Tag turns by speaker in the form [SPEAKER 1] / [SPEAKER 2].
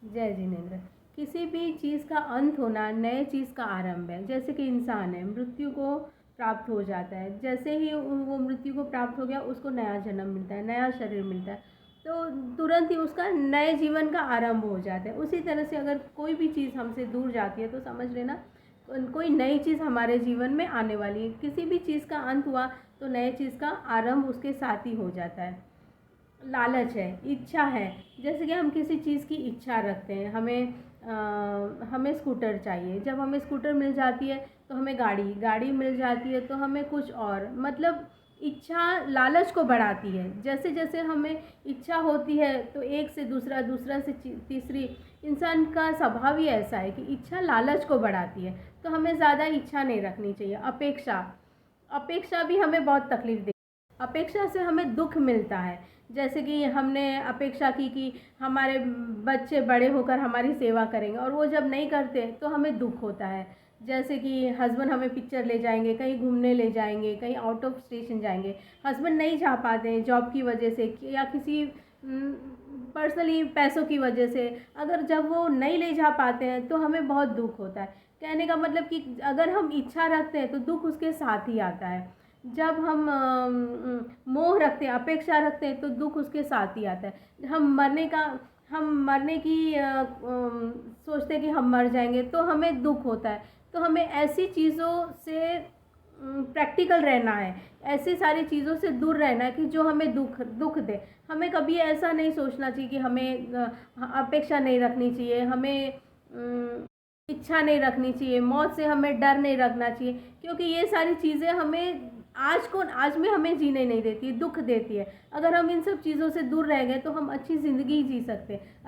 [SPEAKER 1] जय जिनेंद्र। किसी भी चीज़ का अंत होना नए चीज़ का आरंभ है। जैसे कि इंसान है, मृत्यु को प्राप्त हो जाता है, जैसे ही वो मृत्यु को प्राप्त हो गया उसको नया जन्म मिलता है, नया शरीर मिलता है, तो तुरंत ही उसका नए जीवन का आरंभ हो जाता है। उसी तरह से अगर कोई भी चीज़ हमसे दूर जाती है तो समझ लेना कोई नई चीज़ हमारे जीवन में आने वाली है। किसी भी चीज़ का अंत हुआ तो नए चीज़ का आरंभ उसके साथ ही हो जाता है। लालच है, इच्छा है। जैसे कि हम किसी चीज़ की इच्छा रखते हैं, हमें स्कूटर चाहिए, जब हमें स्कूटर मिल जाती है तो हमें गाड़ी मिल जाती है तो हमें कुछ और, मतलब इच्छा लालच को बढ़ाती है। जैसे जैसे हमें इच्छा होती है तो एक से दूसरा, दूसरा से तीसरी, इंसान का स्वभाव ही ऐसा है कि इच्छा लालच को बढ़ाती है। तो हमें ज़्यादा इच्छा नहीं रखनी चाहिए। अपेक्षा भी हमें बहुत तकलीफ देती है। अपेक्षा से हमें दुख मिलता है। जैसे कि हमने अपेक्षा की कि हमारे बच्चे बड़े होकर हमारी सेवा करेंगे और वो जब नहीं करते तो हमें दुख होता है। जैसे कि हस्बैंड हमें पिक्चर ले जाएंगे, कहीं घूमने ले जाएंगे, कहीं आउट ऑफ स्टेशन जाएंगे, हस्बैंड नहीं जा पाते हैं जॉब की वजह से या किसी पर्सनली पैसों की वजह से। अगर जब वो नहीं ले जा पाते हैं तो हमें बहुत दुख होता है। कहने का मतलब कि अगर हम इच्छा रखते हैं तो दुख उसके साथ ही आता है। जब हम मोह रखते हैं, अपेक्षा रखते हैं तो दुख उसके साथ ही आता है। हम मरने की सोचते हैं कि हम मर जाएंगे तो हमें दुख होता है। तो हमें ऐसी चीज़ों से प्रैक्टिकल रहना है, ऐसी सारी चीज़ों से दूर रहना है कि जो हमें दुख दे। हमें कभी ऐसा नहीं सोचना चाहिए कि हमें अपेक्षा नहीं रखनी चाहिए, हमें इच्छा नहीं रखनी चाहिए, मौत से हमें डर नहीं रखना चाहिए, क्योंकि ये सारी चीज़ें हमें आज में हमें जीने नहीं देती, दुख देती है। अगर हम इन सब चीज़ों से दूर रह गए तो हम अच्छी ज़िंदगी जी सकते हैं।